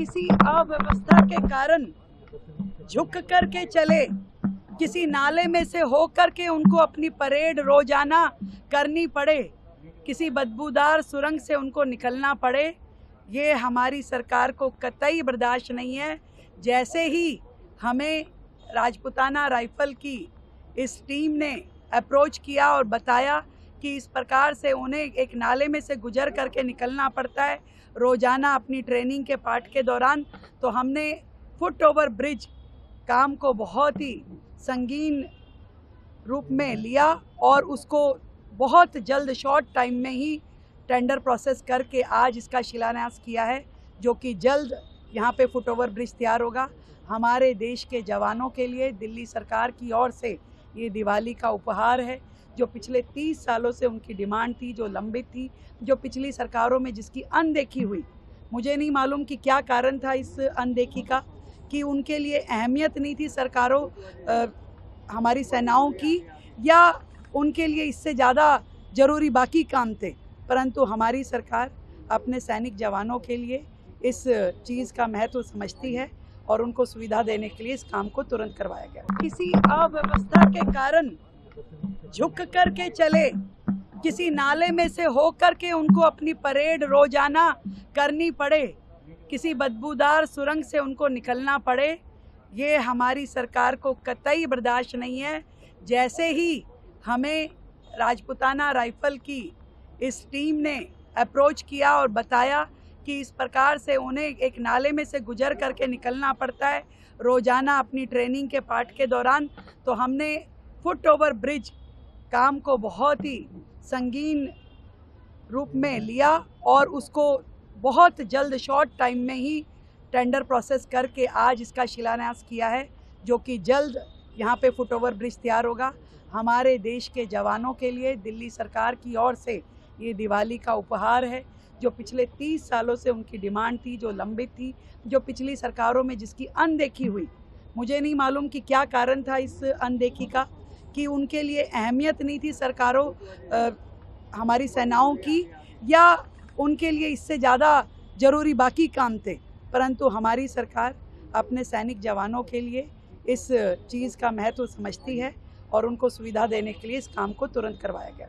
किसी अव्यवस्था के कारण झुक करके चले, किसी नाले में से हो करके उनको अपनी परेड रोजाना करनी पड़े, किसी बदबूदार सुरंग से उनको निकलना पड़े, ये हमारी सरकार को कतई बर्दाश्त नहीं है। जैसे ही हमें राजपुताना राइफल की इस टीम ने अप्रोच किया और बताया कि इस प्रकार से उन्हें एक नाले में से गुजर करके निकलना पड़ता है रोज़ाना अपनी ट्रेनिंग के पार्ट के दौरान, तो हमने फुट ओवर ब्रिज काम को बहुत ही संगीन रूप में लिया और उसको बहुत जल्द शॉर्ट टाइम में ही टेंडर प्रोसेस करके आज इसका शिलान्यास किया है, जो कि जल्द यहाँ पे फुट ओवर ब्रिज तैयार होगा। हमारे देश के जवानों के लिए दिल्ली सरकार की ओर से ये दिवाली का उपहार है, जो पिछले 30 सालों से उनकी डिमांड थी, जो लंबित थी, जो पिछली सरकारों में जिसकी अनदेखी हुई। मुझे नहीं मालूम कि क्या कारण था इस अनदेखी का, कि उनके लिए अहमियत नहीं थी सरकारों हमारी सेनाओं की, या उनके लिए इससे ज़्यादा ज़रूरी बाकी काम थे। परंतु हमारी सरकार अपने सैनिक जवानों के लिए इस चीज़ का महत्व समझती है और उनको सुविधा देने के लिए इस काम को तुरंत करवाया गया। किसी अव्यवस्था के कारण झुक करके चले, किसी नाले में से हो करके उनको अपनी परेड रोजाना करनी पड़े, किसी बदबूदार सुरंग से उनको निकलना पड़े, ये हमारी सरकार को कतई बर्दाश्त नहीं है। जैसे ही हमें राजपुताना राइफल की इस टीम ने अप्रोच किया और बताया कि इस प्रकार से उन्हें एक नाले में से गुजर करके निकलना पड़ता है रोज़ाना अपनी ट्रेनिंग के पार्ट के दौरान, तो हमने फुट ओवर ब्रिज काम को बहुत ही संगीन रूप में लिया और उसको बहुत जल्द शॉर्ट टाइम में ही टेंडर प्रोसेस करके आज इसका शिलान्यास किया है, जो कि जल्द यहाँ पे फुट ओवर ब्रिज तैयार होगा। हमारे देश के जवानों के लिए दिल्ली सरकार की ओर से ये दिवाली का उपहार है, जो पिछले 30 सालों से उनकी डिमांड थी, जो लंबित थी, जो पिछली सरकारों में जिसकी अनदेखी हुई। मुझे नहीं मालूम कि क्या कारण था इस अनदेखी का, कि उनके लिए अहमियत नहीं थी सरकारों हमारी सेनाओं की, या उनके लिए इससे ज़्यादा ज़रूरी बाकी काम थे। परंतु हमारी सरकार अपने सैनिक जवानों के लिए इस चीज़ का महत्व समझती है और उनको सुविधा देने के लिए इस काम को तुरंत करवाया गया।